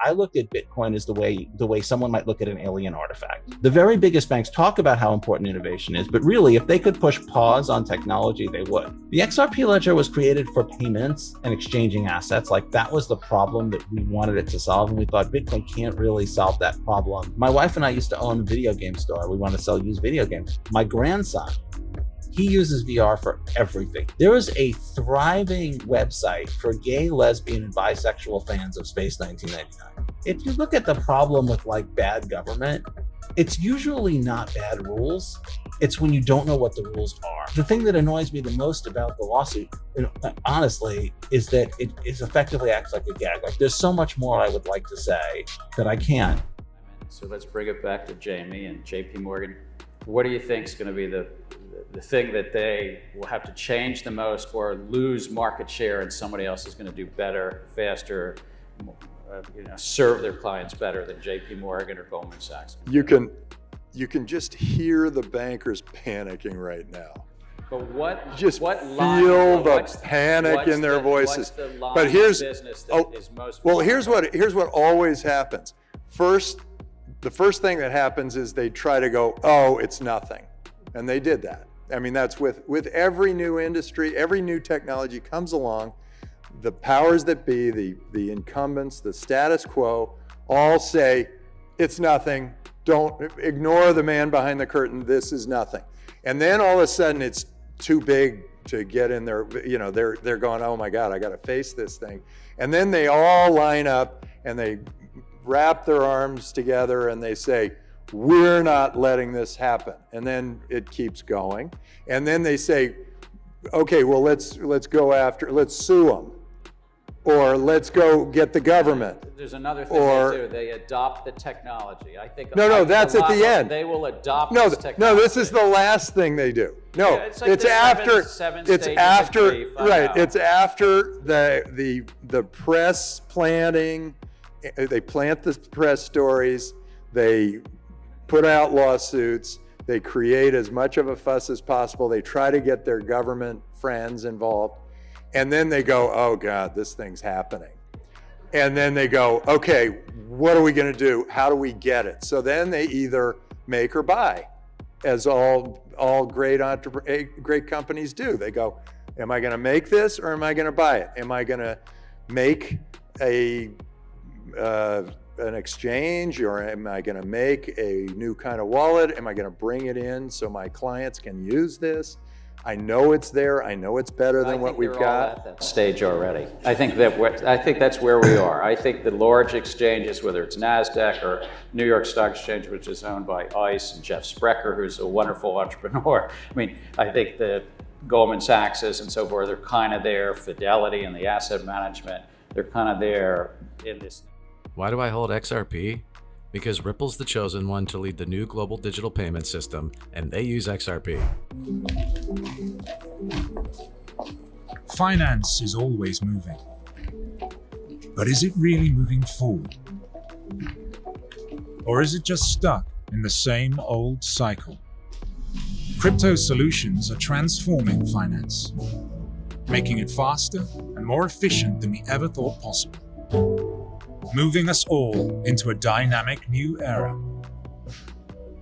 I looked at Bitcoin as the way someone might look at an alien artifact. The very biggest banks talk about how important innovation is, but really, if they could push pause on technology, they would. The XRP ledger was created for payments and exchanging assets. Like, that was the problem that we wanted it to solve, and we thought Bitcoin can't really solve that problem. My wife and I used to own a video game store. We want to sell used video games. My grandson, he uses VR for everything. There is a thriving website for gay, lesbian, and bisexual fans of Space 1999. If you look at the problem with like bad government, it's usually not bad rules. It's when you don't know what the rules are. The thing that annoys me the most about the lawsuit, honestly, is that it effectively acts like a gag. Like, there's so much more I would like to say that I can't. So let's bring it back to Jamie and JP Morgan. What do you think is going to be the thing that they will have to change the most or lose market share and somebody else is going to do better, faster, serve their clients better than JP Morgan or Goldman Sachs? You can just hear the bankers panicking right now. But what feel the panic in their voices. But here's what always happens. The first thing that happens is they try to go, oh, it's nothing. And they did that. I mean, that's with every new industry, every new technology comes along, the powers that be, the incumbents, the status quo, all say, it's nothing. Don't ignore the man behind the curtain. This is nothing. And then all of a sudden it's too big to get in there. They're going, oh my God, I got to face this thing. And then they all line up and they wrap their arms together and they say, we're not letting this happen. And then it keeps going. And then they say, okay, well, let's sue them. Or let's go get the government. There's another thing they do. They adopt the technology. I think. No, that's at the end. They will adopt this technology. No, this is the last thing they do. No, yeah, it's like it's after. Seven it's stages after. of grief, Right. It's after the press planting. They plant the press stories. They put out lawsuits. They create as much of a fuss as possible. They try to get their government friends involved. And then they go, oh God, this thing's happening. And then they go, okay, what are we gonna do? How do we get it? So then they either make or buy, as all great companies do. They go, am I gonna make this or am I gonna buy it? Am I gonna make an exchange, or am I gonna make a new kind of wallet? Am I gonna bring it in so my clients can use this? I know it's there. I know it's better than what we've got. All at that stage already. I think that's where we are. I think the large exchanges, whether it's NASDAQ or New York Stock Exchange, which is owned by ICE and Jeff Sprecher, who's a wonderful entrepreneur. I mean, I think the Goldman Sachs and so forth, they're kind of there. Fidelity and the asset management, they're kind of there in this. Why do I hold XRP? Because Ripple's the chosen one to lead the new global digital payment system, and they use XRP. Finance is always moving. But is it really moving forward? Or is it just stuck in the same old cycle? Crypto solutions are transforming finance, making it faster and more efficient than we ever thought possible, moving us all into a dynamic new era.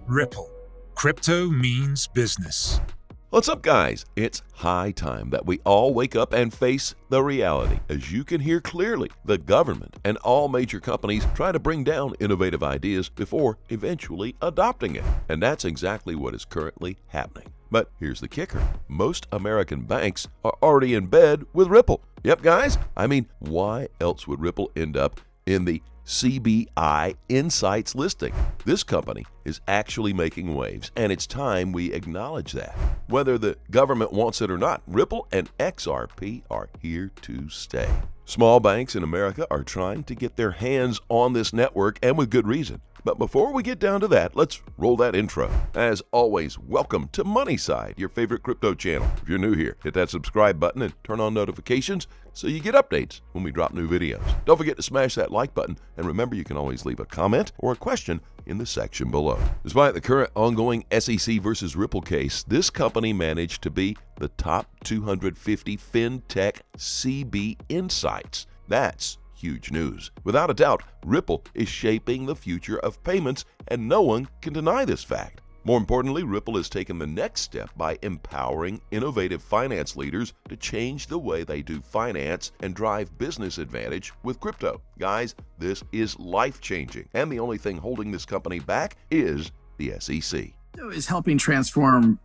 Ripple. Crypto means business. What's up, guys? It's high time that we all wake up and face the reality. As you can hear clearly, the government and all major companies try to bring down innovative ideas before eventually adopting it. And that's exactly what is currently happening. But here's the kicker. Most American banks are already in bed with Ripple. Yep, guys. I mean, why else would Ripple end up in the CBI Insights listing? This company is actually making waves, and it's time we acknowledge that. Whether the government wants it or not, Ripple and XRP are here to stay. Small banks in America are trying to get their hands on this network, and with good reason. But before we get down to that, let's roll that intro. As always, welcome to Moneyside, your favorite crypto channel. If you're new here, hit that subscribe button and turn on notifications so you get updates when we drop new videos. Don't forget to smash that like button, and remember you can always leave a comment or a question in the section below. Despite the current ongoing SEC versus Ripple case, this company managed to be the top 250 FinTech CB Insights. That's huge news. Without a doubt, Ripple is shaping the future of payments, and no one can deny this fact. More importantly, Ripple has taken the next step by empowering innovative finance leaders to change the way they do finance and drive business advantage with crypto. Guys, this is life-changing, and the only thing holding this company back is the SEC. Is helping transform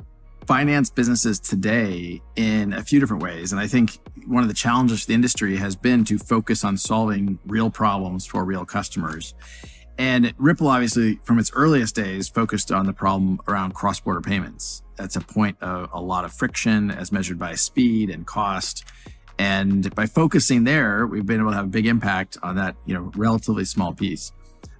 finance businesses today in a few different ways. And I think one of the challenges for the industry has been to focus on solving real problems for real customers. And Ripple, obviously, from its earliest days, focused on the problem around cross-border payments. That's a point of a lot of friction as measured by speed and cost. And by focusing there, we've been able to have a big impact on that, relatively small piece.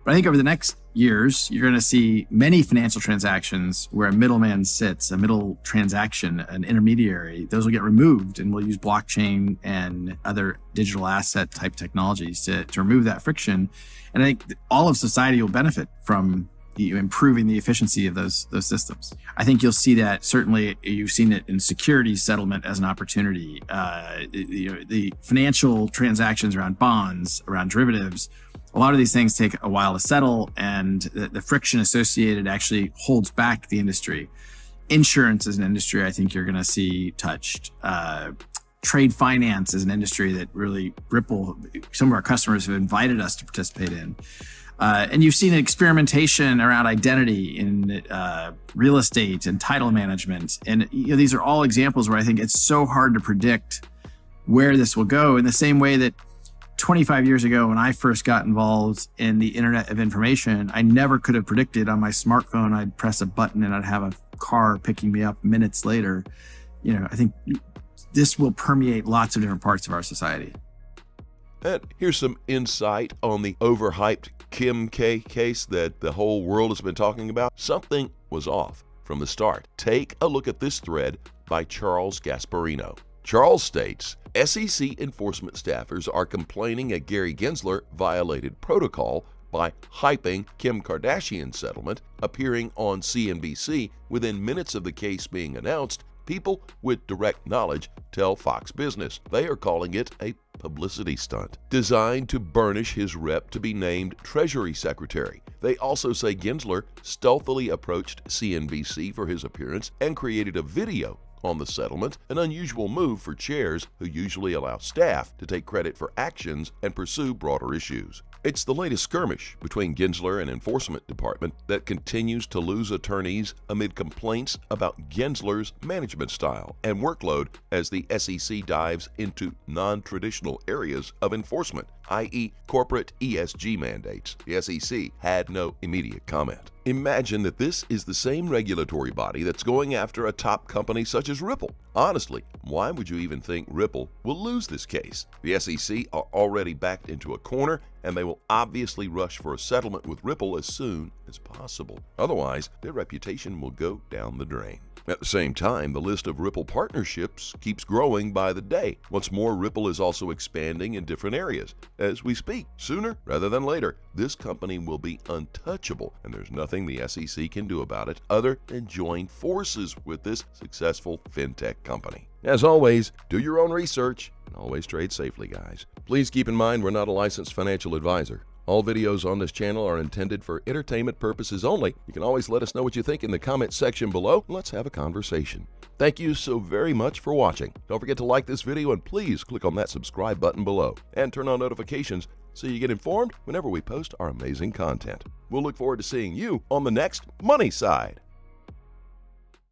But I think over the next years, you're going to see many financial transactions where a middleman sits, a middle transaction, an intermediary. Those will get removed, and we'll use blockchain and other digital asset type technologies to remove that friction. And I think all of society will benefit from improving the efficiency of those systems. I think you'll see that. Certainly, you've seen it in securities settlement as an opportunity. The financial transactions around bonds, around derivatives, a lot of these things take a while to settle, and the friction associated actually holds back the industry. Insurance is an industry I think you're going to see touched. Trade finance is an industry that really Ripple, some of our customers have invited us to participate in. And you've seen experimentation around identity in real estate and title management. And these are all examples where I think it's so hard to predict where this will go, in the same way that 25 years ago, when I first got involved in the Internet of Information, I never could have predicted on my smartphone I'd press a button and I'd have a car picking me up minutes later. I think this will permeate lots of different parts of our society. And here's some insight on the overhyped Kim K case that the whole world has been talking about. Something was off from the start. Take a look at this thread by Charles Gasparino. Charles states, SEC enforcement staffers are complaining that Gary Gensler violated protocol by hyping Kim Kardashian's settlement, appearing on CNBC within minutes of the case being announced. People with direct knowledge tell Fox Business they are calling it a publicity stunt designed to burnish his rep to be named Treasury Secretary. They also say Gensler stealthily approached CNBC for his appearance and created a video on the settlement, an unusual move for chairs who usually allow staff to take credit for actions and pursue broader issues. It's the latest skirmish between Gensler and Enforcement Department that continues to lose attorneys amid complaints about Gensler's management style and workload as the SEC dives into non-traditional areas of enforcement, i.e. corporate ESG mandates. The SEC had no immediate comment. Imagine that this is the same regulatory body that's going after a top company such as Ripple. Honestly, why would you even think Ripple will lose this case? The SEC are already backed into a corner, and they will obviously rush for a settlement with Ripple as soon as possible. Otherwise, their reputation will go down the drain. At the same time, the list of Ripple partnerships keeps growing by the day. What's more, Ripple is also expanding in different areas. As we speak, sooner rather than later, this company will be untouchable, and there's nothing the SEC can do about it other than join forces with this successful fintech company. As always, do your own research and always trade safely, guys. Please keep in mind we're not a licensed financial advisor. All videos on this channel are intended for entertainment purposes only. You can always let us know what you think in the comment section below. Let's have a conversation. Thank you so very much for watching. Don't forget to like this video, and please click on that subscribe button below and turn on notifications so you get informed whenever we post our amazing content. We'll look forward to seeing you on the next Money Side.